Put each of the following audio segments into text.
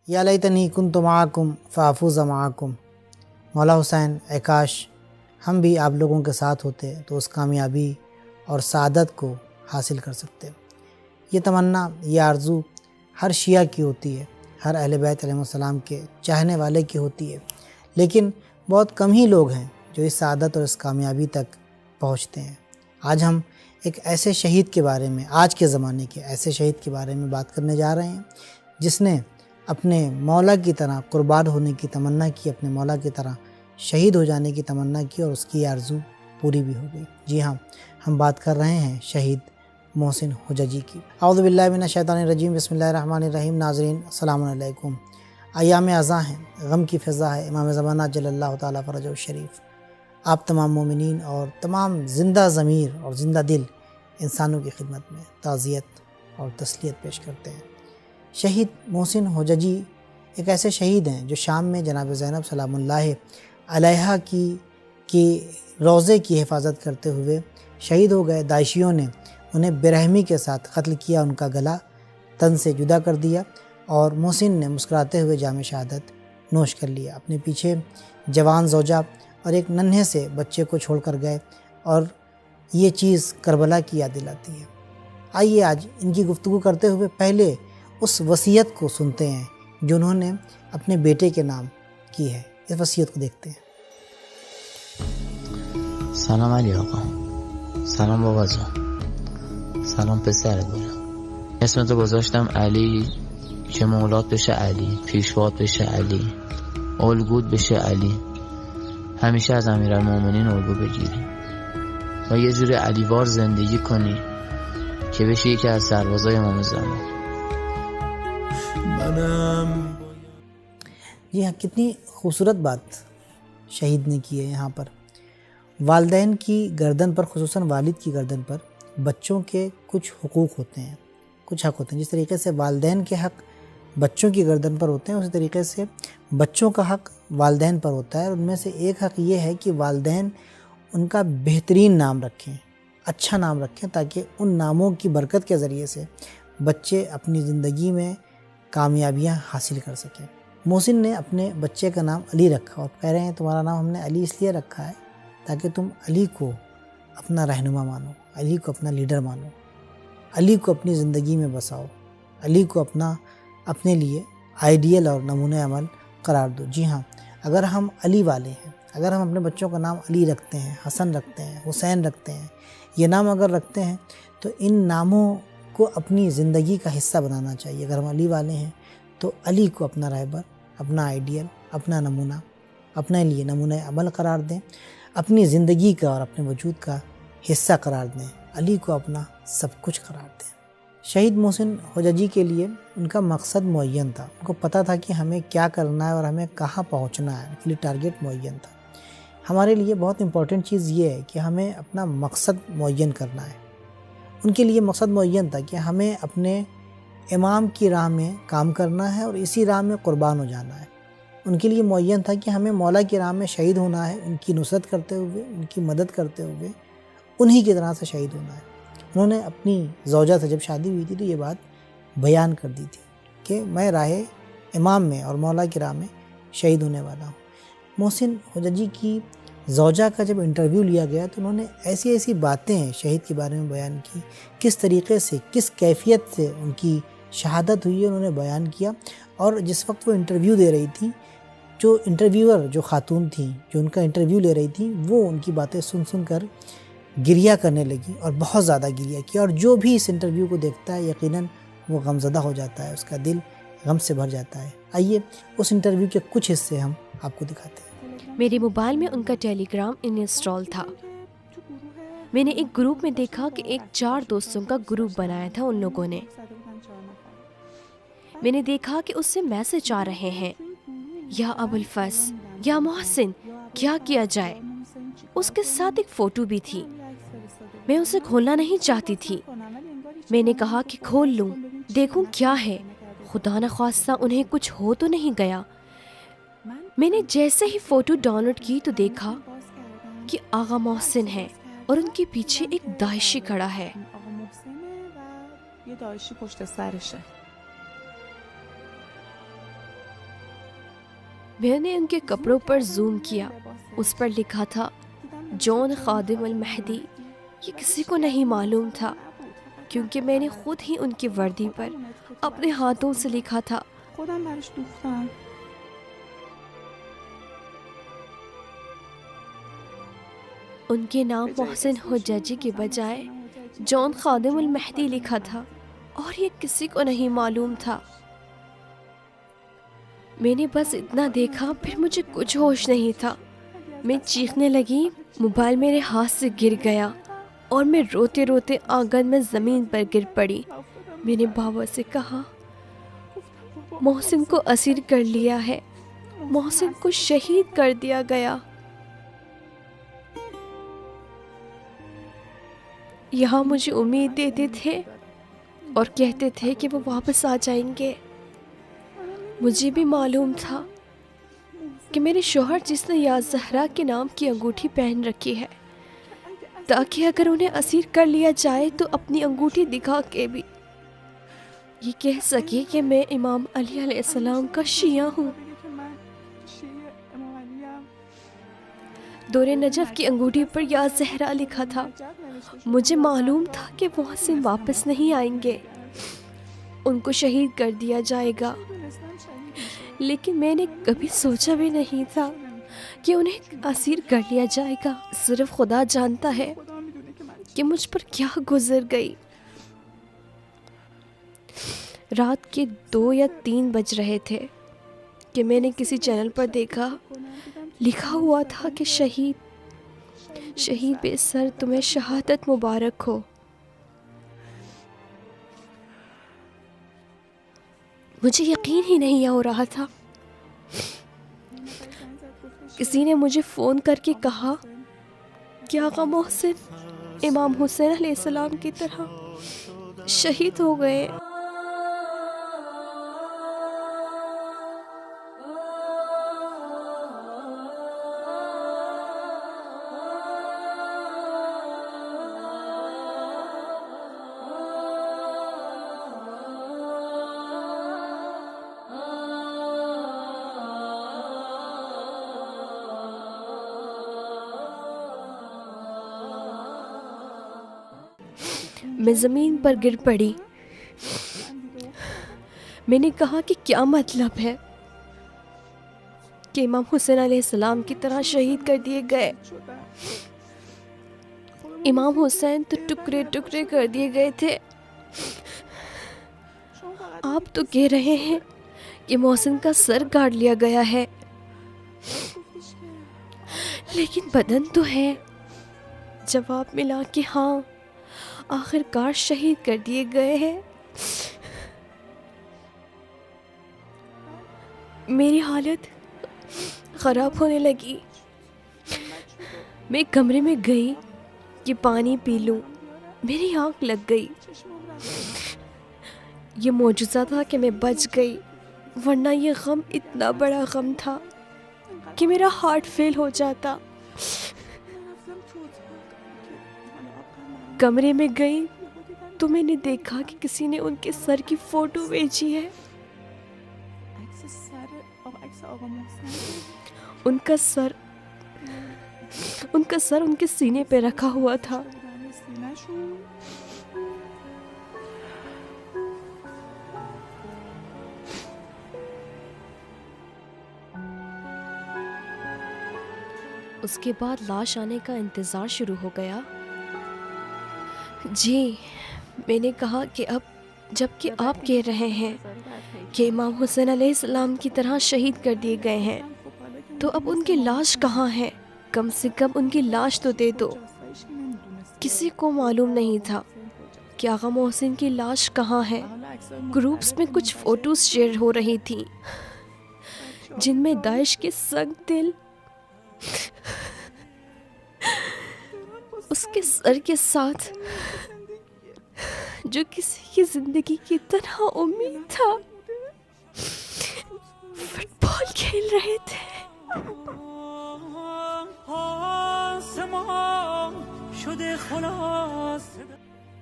یا لیتنی کنت معکم فافوز معکم، مولا حسین اے کاش ہم بھی آپ لوگوں کے ساتھ ہوتے تو اس کامیابی اور سعادت کو حاصل کر سکتے۔ یہ تمنا، یہ آرزو ہر شیعہ کی ہوتی ہے، ہر اہل بیت علیہ السلام کے چاہنے والے کی ہوتی ہے، لیکن بہت کم ہی لوگ ہیں جو اس سعادت اور اس کامیابی تک پہنچتے ہیں۔ آج ہم ایک ایسے شہید کے بارے میں، آج کے زمانے کے ایسے شہید کے بارے میں بات کرنے جا رہے ہیں جس نے اپنے مولا کی طرح قربان ہونے کی تمنا کی، اپنے مولا کی طرح شہید ہو جانے کی تمنا کی، اور اس کی آرزو پوری بھی ہو گئی۔ جی ہاں، ہم بات کر رہے ہیں شہید محسن حججی کی۔ اعوذ باللہ من الشیطان الرجیم، بسم اللہ الرحمن الرحیم۔ ناظرین السلام علیکم۔ ایام اذاں ہیں، غم کی فضا ہے، امام زمانہ جل اللہ تعالیٰ فرجہ الشریف آپ تمام مومنین اور تمام زندہ ضمیر اور زندہ دل انسانوں کی خدمت میں تعزیت اور تسلیت پیش کرتے ہیں۔ شہید محسن حججی ایک ایسے شہید ہیں جو شام میں جناب زینب سلام اللہ علیہا کی روضے کی حفاظت کرتے ہوئے شہید ہو گئے۔ داعشیوں نے انہیں برحمی کے ساتھ قتل کیا، ان کا گلا تن سے جدا کر دیا، اور محسن نے مسکراتے ہوئے جام شہادت نوش کر لیا۔ اپنے پیچھے جوان زوجہ اور ایک ننھے سے بچے کو چھوڑ کر گئے، اور یہ چیز کربلا کی یاد دلاتی ہے۔ آئیے آج ان کی گفتگو کرتے ہوئے پہلے اس وصیت کو سنتے ہیں جو انہوں نے اپنے بیٹے کے نام کی ہے۔ اس وصیت کو دیکھتے ہیں۔ سلام علی آقا، سلام بابا جان، سلام پسر گلم. اسمتو گذاشتم علی که مولات بشه علی، پیشوات بشه علی، الگوت بشه علی. همیشه از امیرالمومنین الگو بگیری و یه جوری علیوار زندگی کنی که بشی یکی از سربازای امام زمان. جی ہاں، کتنی خوبصورت بات شہید نے کی ہے یہاں پر۔ والدین کی گردن پر، خصوصاً والد کی گردن پر بچوں کے کچھ حقوق ہوتے ہیں، کچھ حق ہوتے ہیں۔ جس طریقے سے والدین کے حق بچوں کی گردن پر ہوتے ہیں، اسی طریقے سے بچوں کا حق والدین پر ہوتا ہے۔ اور ان میں سے ایک حق یہ ہے کہ والدین ان کا بہترین نام رکھیں، اچھا نام رکھیں، تاکہ ان ناموں کی برکت کے ذریعے سے بچے اپنی زندگی میں کامیابیاں حاصل کر سکیں۔ محسن نے اپنے بچے کا نام علی رکھا، اور کہہ رہے ہیں تمہارا نام ہم نے علی اس لیے رکھا ہے تاکہ تم علی کو اپنا رہنما مانو، علی کو اپنا لیڈر مانو، علی کو اپنی زندگی میں بساؤ، علی کو اپنے لیے آئیڈیل اور نمونہ عمل قرار دو۔ جی ہاں، اگر ہم علی والے ہیں، اگر ہم اپنے بچوں کا نام علی رکھتے ہیں، حسن رکھتے ہیں، حسین رکھتے ہیں، یہ نام اگر رکھتے ہیں تو ان ناموں کو اپنی زندگی کا حصہ بنانا چاہیے۔ اگر ہم علی والے ہیں تو علی کو اپنا رہبر، اپنا آئیڈیل، اپنا نمونہ، اپنے لیے نمونہ عمل قرار دیں، اپنی زندگی کا اور اپنے وجود کا حصہ قرار دیں، علی کو اپنا سب کچھ قرار دیں۔ شہید محسن حججی کے لیے ان کا مقصد معین تھا، ان کو پتہ تھا کہ ہمیں کیا کرنا ہے اور ہمیں کہاں پہنچنا ہے، ان کے لیے ٹارگیٹ معین تھا۔ ہمارے لیے بہت امپورٹنٹ چیز یہ ہے کہ ہمیں اپنا مقصد معین کرنا ہے۔ ان کے لیے مقصد معین تھا کہ ہمیں اپنے امام کی راہ میں کام کرنا ہے اور اسی راہ میں قربان ہو جانا ہے۔ ان کے لیے معین تھا کہ ہمیں مولا کی راہ میں شہید ہونا ہے، ان کی نصرت کرتے ہوئے، ان کی مدد کرتے ہوئے، انہی کی طرح سے شہید ہونا ہے۔ انہوں نے اپنی زوجہ سے جب شادی ہوئی تھی تو یہ بات بیان کر دی تھی کہ میں راہ امام میں اور مولا کی راہ میں شہید ہونے والا ہوں۔ محسن حججی کی زوجہ کا جب انٹرویو لیا گیا تو انہوں نے ایسی باتیں شہید کے بارے میں بیان کی، کس طریقے سے، کس کیفیت سے ان کی شہادت ہوئی ہے انہوں نے بیان کیا۔ اور جس وقت وہ انٹرویو دے رہی تھی، جو انٹرویور جو خاتون تھیں جو ان کا انٹرویو لے رہی تھیں، وہ ان کی باتیں سن کر گریہ کرنے لگی، اور بہت زیادہ گریہ کیا۔ اور جو بھی اس انٹرویو کو دیکھتا ہے یقیناً وہ غمزدہ ہو جاتا ہے، اس کا دل غم سے بھر جاتا ہے۔ آئیے اس انٹرویو کے کچھ حصے ہم آپ کو دکھاتے ہیں۔ میرے موبائل میں ان کا ٹیلی گرام انسٹال تھا۔ میں نے ایک گروپ میں دیکھا کہ 4 دوستوں کا گروپ بنایا تھا ان لوگوں نے۔ میں نے دیکھا کہ اس سے میسج آ رہے ہیں، یا ابوالفضل، یا محسن، کیا کیا جائے۔ اس کے ساتھ ایک فوٹو بھی تھی۔ میں اسے کھولنا نہیں چاہتی تھی۔ میں نے کہا کہ کھول لوں، دیکھوں کیا ہے، خدا نخواستہ انہیں کچھ ہو تو نہیں گیا۔ میں نے جیسے ہی فوٹو ڈاؤن لوڈ کی تو دیکھا کہ آغا محسن ہے اور ان کے پیچھے ایک داعشی کھڑا ہے۔ میں نے ان کے کپڑوں پر زوم کیا، اس پر لکھا تھا جون خادم المہدی۔ یہ کسی کو نہیں معلوم تھا کیونکہ میں نے خود ہی ان کی وردی پر اپنے ہاتھوں سے لکھا تھا۔ ان کے نام محسن حجاجی کے بجائے جون خادم المہدی لکھا تھا اور یہ کسی کو نہیں معلوم تھا۔ میں نے بس اتنا دیکھا، پھر مجھے کچھ ہوش نہیں تھا۔ میں چیخنے لگی، موبائل میرے ہاتھ سے گر گیا اور میں روتے روتے آنگن میں زمین پر گر پڑی۔ میں نے بابا سے کہا محسن کو اسیر کر لیا ہے، محسن کو شہید کر دیا گیا۔ یہاں مجھے امید دیتے تھے اور کہتے تھے کہ وہ واپس آ جائیں گے۔ مجھے بھی معلوم تھا کہ میرے شوہر جس نے یا زہرا کے نام کی انگوٹھی پہن رکھی ہے، تاکہ اگر انہیں اسیر کر لیا جائے تو اپنی انگوٹھی دکھا کے بھی یہ کہہ سکے کہ میں امام علی علیہ السلام کا شیعہ ہوں۔ دور نجف کی انگوٹھی پر یا زہرا لکھا تھا۔ مجھے معلوم تھا کہ محسن واپس نہیں آئیں گے، ان کو شہید کر دیا جائے گا، لیکن میں نے کبھی سوچا بھی نہیں تھا کہ انہیں اسیر کر لیا جائے گا۔ صرف خدا جانتا ہے کہ مجھ پر کیا گزر گئی۔ رات کے 2 یا 3 بج رہے تھے کہ میں نے کسی چینل پر دیکھا، لکھا ہوا تھا کہ شہید بے سر تمہیں شہادت مبارک ہو۔ مجھے یقین ہی نہیں ہو رہا تھا۔ کسی نے مجھے فون کر کے کہا کہ آقا محسن امام حسین علیہ السلام کی طرح شہید ہو گئے۔ میں زمین پر گر پڑی۔ میں نے کہا کہ کیا مطلب ہے کہ امام حسین علیہ السلام کی طرح شہید کر دیے گئے؟ امام حسین تو ٹکڑے ٹکڑے کر دیے گئے تھے، آپ تو کہہ رہے ہیں کہ محسن کا سر کاٹ لیا گیا ہے، لیکن بدن تو ہے۔ جواب ملا کہ ہاں، آخر کار شہید کر دیے گئے ہیں۔ میری حالت خراب ہونے لگی۔ میں کمرے میں گئی کہ پانی پی لوں، میری آنکھ لگ گئی۔ یہ معجزہ تھا کہ میں بچ گئی، ورنہ یہ غم اتنا بڑا غم تھا کہ میرا ہارٹ فیل ہو جاتا۔ کمرے میں گئی تو میں نے دیکھا کہ کسی نے ان کے سر کی فوٹو بھیجی ہے۔ ان کا سر ان کے سینے پہ رکھا ہوا تھا۔ اس کے بعد لاش آنے کا انتظار شروع ہو گیا۔ جی، میں نے کہا کہ اب جب کہ آپ کہہ رہے ہیں کہ امام حسین علیہ السلام کی طرح شہید کر دیے گئے ہیں، تو اب ان کی لاش کہاں ہے؟ کم سے کم ان کی لاش تو دے دو۔ کسی کو معلوم نہیں تھا کہ آقا محسن کی لاش کہاں ہے۔ گروپس میں کچھ فوٹوز شیئر ہو رہی تھیں جن میں داعش کے سنگ دل اس کے سر کے ساتھ جو کسی کی زندگی کی تنہا امید تھا، فٹ بال کھیل رہے تھے۔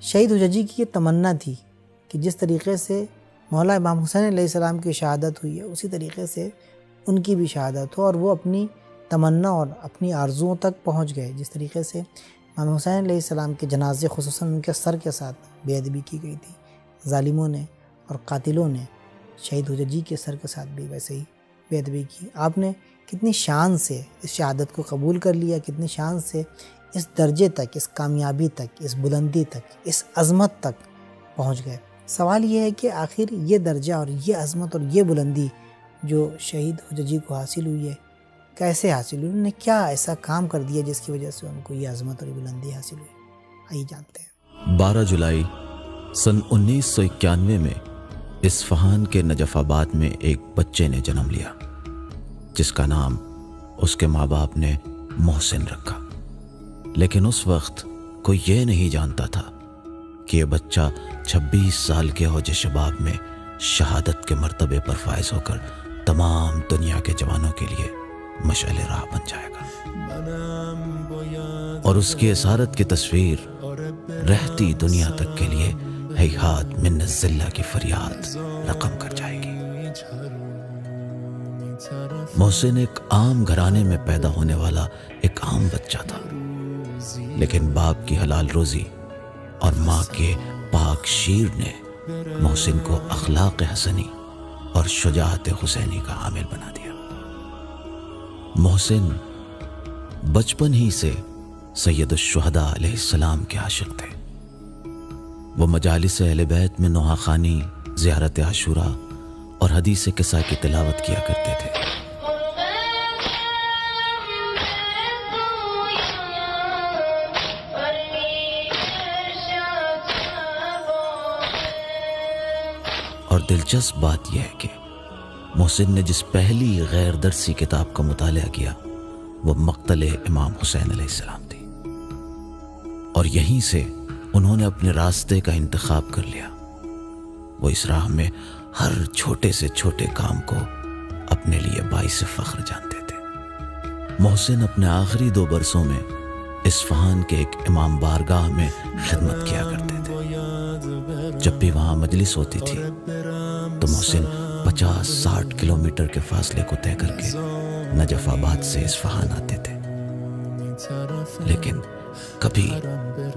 شہید حجاجی کی یہ تمنا تھی کہ جس طریقے سے مولا امام حسین علیہ السلام کی شہادت ہوئی ہے، اسی طریقے سے ان کی بھی شہادت ہو اور وہ اپنی تمنا اور اپنی آرزوؤں تک پہنچ گئے. جس طریقے سے امام حسین علیہ السلام کے جنازے خصوصاً ان کے سر کے ساتھ بے ادبی کی گئی تھی. ظالموں نے اور قاتلوں نے شہید حججی کے سر کے ساتھ بھی ویسے ہی بے ادبی کی. آپ نے کتنی شان سے اس شہادت کو قبول کر لیا، کتنی شان سے اس درجے تک، اس کامیابی تک، اس بلندی تک، اس عظمت تک پہنچ گئے. سوال یہ ہے کہ آخر یہ درجہ اور یہ عظمت اور یہ بلندی جو شہید حججی کو حاصل ہوئی ہے کیسے حاصل ہوئی؟ انہوں نے کیا ایسا کام کر دیا جس کی وجہ سے ان کو یہ عظمت اور یہ بلندی حاصل ہوئی؟ آئیے جانتے ہیں. 12 جولائی سن 1991 میں اصفہان کے نجف آباد میں ایک بچے نے جنم لیا جس کا نام اس کے ماں باپ نے محسن رکھا. لیکن اس وقت کوئی یہ نہیں جانتا تھا کہ یہ بچہ 26 سال کے اوج شباب میں شہادت کے مرتبے پر فائز ہو کر تمام دنیا کے جوانوں کے لیے مشعل راہ بن جائے گا، اور اس کی اسارت کی تصویر رہتی دنیا تک کے لیے ہیہات من الذلہ کی فریاد رقم کر جائے گی. محسن ایک عام گھرانے میں پیدا ہونے والا ایک عام بچہ تھا، لیکن باپ کی حلال روزی اور ماں کے پاک شیر نے محسن کو اخلاق حسنی اور شجاعت حسینی کا حامل بنا دیا. محسن بچپن ہی سے سید الشہداء علیہ السلام کے عاشق تھے. وہ مجالس اہل بیت میں نوحہ خوانی، زیارت عاشورہ اور حدیث قصہ کی تلاوت کیا کرتے تھے. اور دلچسپ بات یہ ہے کہ محسن نے جس پہلی غیر درسی کتاب کا مطالعہ کیا وہ مقتل امام حسین علیہ السلام تھی، اور یہیں سے انہوں نے اپنے راستے کا انتخاب کر لیا. وہ اس راہ میں ہر چھوٹے سے چھوٹے کام کو اپنے لیے باعث فخر جانتے تھے. محسن اپنے آخری 2 برسوں میں اصفہان کے ایک امام بارگاہ میں خدمت کیا کرتے تھے. جب بھی وہاں مجلس ہوتی تھی تو محسن 50-60 کلومیٹر کے فاصلے کو طے کر کے نجف آباد سے اصفہان آتے تھے، لیکن کبھی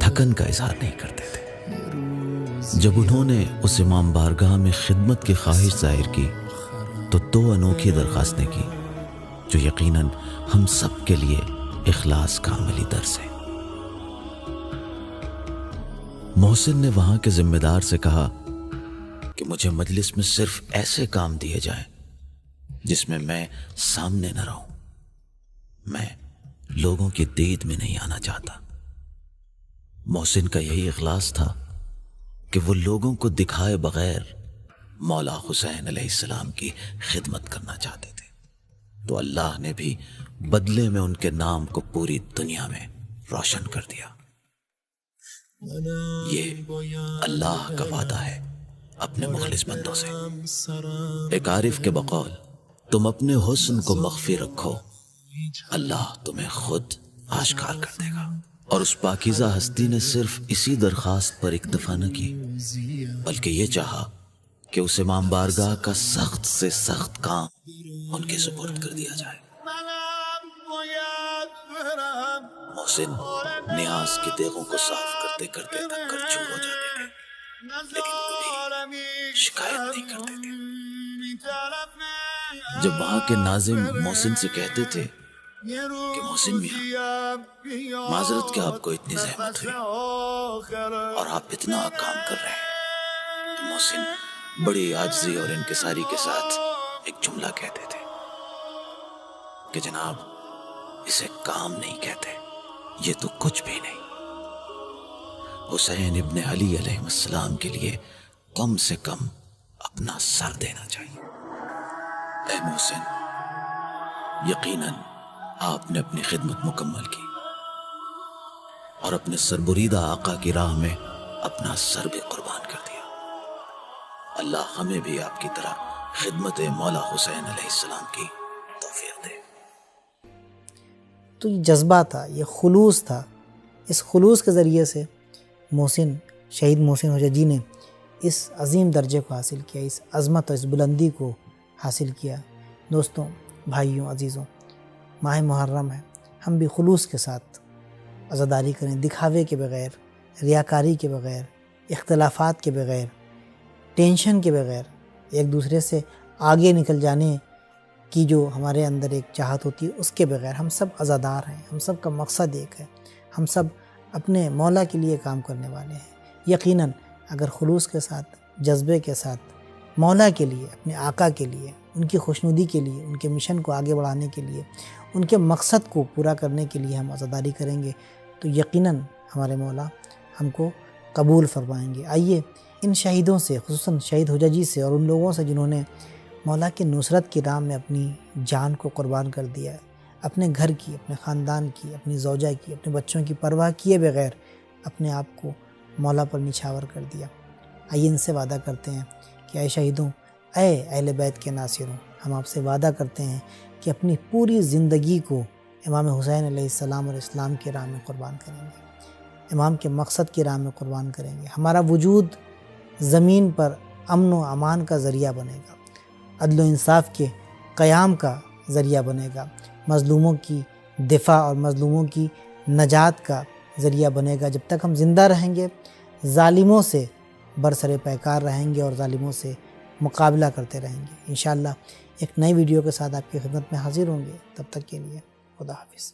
تھکن کا اظہار نہیں کرتے تھے. جب انہوں نے اس امام بارگاہ میں خدمت کی خواہش ظاہر کی تو 2 انوکھی درخواستیں کی جو یقیناً ہم سب کے لیے اخلاص کا عملی درس ہے. محسن نے وہاں کے ذمہ دار سے کہا کہ مجھے مجلس میں صرف ایسے کام دیے جائیں جس میں میں سامنے نہ رہوں. میں لوگوں کی دید میں نہیں آنا چاہتا. محسن کا یہی اخلاص تھا کہ وہ لوگوں کو دکھائے بغیر مولا حسین علیہ السلام کی خدمت کرنا چاہتے تھے. تو اللہ نے بھی بدلے میں ان کے نام کو پوری دنیا میں روشن کر دیا. یہ اللہ کا وعدہ ہے اپنے مخلص بندوں سے. ایک عارف کے بقول تم اپنے حسن کو مخفی رکھو، اللہ تمہیں خود آشکار کر دے گا. اور اس پاکیزہ ہستی نے صرف اسی درخواست پر اکتفا نہ کی بلکہ یہ چاہا کہ اس امام بارگاہ کا سخت سے سخت کام ان کے سپرد کر دیا جائے. محسن نیاز کے دیگوں کو صاف کرتے کرتے تھک کر چور ہو جاتے تھے، لیکن کبھی شکایت نہیں کرتے تھے. جب وہاں کے ناظم محسن سے کہتے تھے کہ محسن میاں معذرت کہ آپ کو اتنی زحمت ہوئی اور آپ اتنا کام کر رہے ہیں، تو محسن بڑی عاجزی اور انکساری کے ساتھ ایک جملہ کہتے تھے کہ جناب اسے کام نہیں کہتے، یہ تو کچھ بھی نہیں. حسین ابن علی علیہ السلام کے لیے کم سے کم اپنا سر دینا چاہیے. اے محسن، یقیناً آپ نے اپنی خدمت مکمل کی اور اپنے سربریدہ آقا کی راہ میں اپنا سر بھی قربان کر دیا. اللہ ہمیں بھی آپ کی طرح خدمت مولا حسین علیہ السلام کی توفیق دے. تو یہ جذبہ تھا، یہ خلوص تھا. اس خلوص کے ذریعے سے محسن، شہید محسن حججی نے اس عظیم درجے کو حاصل کیا، اس عظمت اور اس بلندی کو حاصل کیا. دوستوں، بھائیوں عزیزوں، ماہ محرم ہے، ہم بھی خلوص کے ساتھ عزاداری کریں، دکھاوے کے بغیر، ریاکاری کے بغیر، اختلافات کے بغیر، ٹینشن کے بغیر، ایک دوسرے سے آگے نکل جانے کی جو ہمارے اندر ایک چاہت ہوتی ہے اس کے بغیر ہم سب عزادار ہیں، ہم سب کا مقصد ایک ہے، ہم سب اپنے مولا کے لیے کام کرنے والے ہیں۔ یقیناً اگر خلوص کے ساتھ، جذبے کے ساتھ مولا کے لیے، اپنے آقا کے لیے، ان کی خوشنودی کے لیے، ان کے مشن کو آگے بڑھانے کے لیے، ان کے مقصد کو پورا کرنے کے لیے ہم عزاداری کریں گے تو یقیناً ہمارے مولا ہم کو قبول فرمائیں گے۔ آئیے ان شہیدوں سے، خصوصاً شہید حججی سے اور ان لوگوں سے جنہوں نے مولا کی نصرت کی راہ میں اپنی جان کو قربان کر دیا ہے، اپنے گھر کی، اپنے خاندان کی، اپنی زوجہ کی، اپنے بچوں کی پرواہ کیے بغیر اپنے آپ کو مولا پر نچھاور کر دیا، آئیے ان سے وعدہ کرتے ہیں کہ اے شہیدوں، اے اہل بیت کے ناصروں، ہم آپ سے وعدہ کرتے ہیں کہ اپنی پوری زندگی کو امام حسین علیہ السلام اور اسلام کی راہ میں قربان کریں گے، امام کے مقصد کی راہ میں قربان کریں گے۔ ہمارا وجود زمین پر امن و امان کا ذریعہ بنے گا، عدل و انصاف کے قیام کا ذریعہ بنے گا، مظلوموں کی دفاع اور مظلوموں کی نجات کا ذریعہ بنے گا۔ جب تک ہم زندہ رہیں گے ظالموں سے برسر پیکار رہیں گے اور ظالموں سے مقابلہ کرتے رہیں گے۔ انشاءاللہ ایک نئی ویڈیو کے ساتھ آپ کی خدمت میں حاضر ہوں گے، تب تک کے لیے خدا حافظ۔